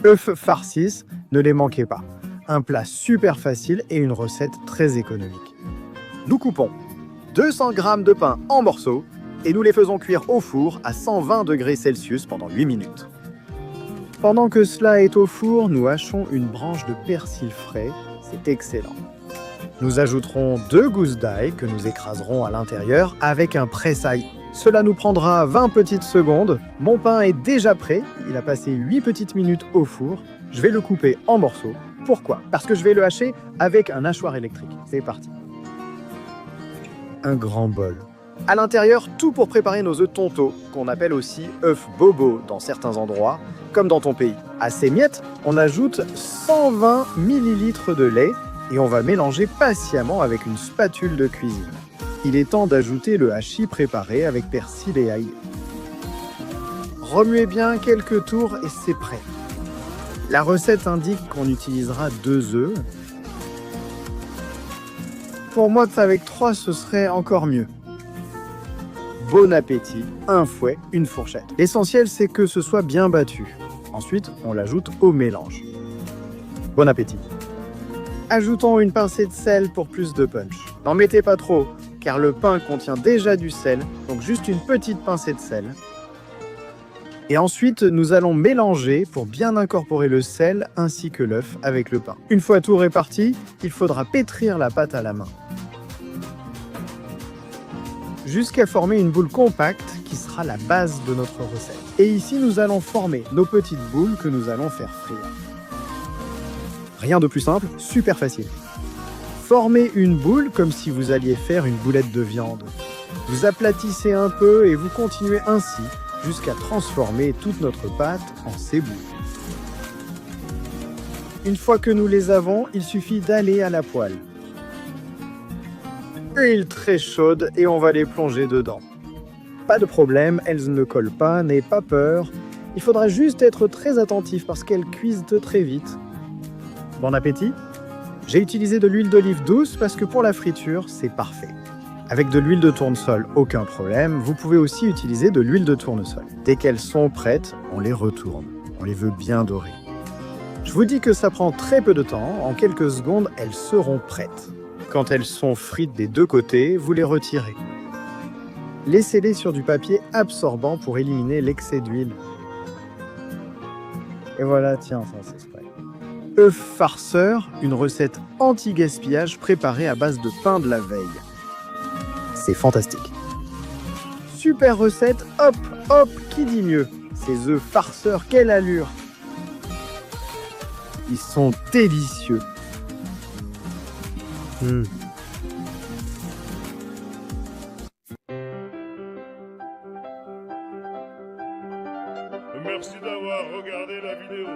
œufs farcis, ne les manquez pas. Un plat super facile et une recette très économique. Nous coupons 200 g de pain en morceaux et nous les faisons cuire au four à 120 degrés Celsius pendant 8 minutes. Pendant que cela est au four, nous hachons une branche de persil frais, c'est excellent. Nous ajouterons 2 gousses d'ail que nous écraserons à l'intérieur avec un presse-ail. Cela nous prendra 20 petites secondes. Mon pain est déjà prêt, il a passé 8 petites minutes au four. Je vais le couper en morceaux. Pourquoi? Parce que je vais le hacher avec un hachoir électrique. C'est parti. Un grand bol. À l'intérieur, tout pour préparer nos œufs tonto, qu'on appelle aussi œufs bobo dans certains endroits, comme dans ton pays. À ces miettes, on ajoute 120 ml de lait et on va mélanger patiemment avec une spatule de cuisine. Il est temps d'ajouter le hachis préparé avec persil et ail. Remuez bien quelques tours et c'est prêt. La recette indique qu'on utilisera 2 œufs. Pour moi, avec 3, ce serait encore mieux. Bon appétit, un fouet, une fourchette. L'essentiel, c'est que ce soit bien battu. Ensuite, on l'ajoute au mélange. Bon appétit. Ajoutons une pincée de sel pour plus de punch. N'en mettez pas trop, car le pain contient déjà du sel, donc juste une petite pincée de sel. Et ensuite, nous allons mélanger pour bien incorporer le sel ainsi que l'œuf avec le pain. Une fois tout réparti, il faudra pétrir la pâte à la main, jusqu'à former une boule compacte qui sera la base de notre recette. Et ici, nous allons former nos petites boules que nous allons faire frire. Rien de plus simple, super facile. Formez une boule comme si vous alliez faire une boulette de viande. Vous aplatissez un peu et vous continuez ainsi jusqu'à transformer toute notre pâte en ces boules. Une fois que nous les avons, il suffit d'aller à la poêle. Huile très chaude et on va les plonger dedans. Pas de problème, elles ne collent pas, n'ayez pas peur. Il faudra juste être très attentif parce qu'elles cuisent très vite. Bon appétit! J'ai utilisé de l'huile d'olive douce parce que pour la friture, c'est parfait. Avec de l'huile de tournesol, aucun problème. Vous pouvez aussi utiliser de l'huile de tournesol. Dès qu'elles sont prêtes, on les retourne. On les veut bien dorées. Je vous dis que ça prend très peu de temps. En quelques secondes, elles seront prêtes. Quand elles sont frites des 2 côtés, vous les retirez. Laissez-les sur du papier absorbant pour éliminer l'excès d'huile. Et voilà, tiens, ça c'est prêt. Œufs farceurs, une recette anti-gaspillage préparée à base de pain de la veille. C'est fantastique. Super recette, hop, hop, qui dit mieux? Ces œufs farceurs, quelle allure! Ils sont délicieux. Merci d'avoir regardé la vidéo.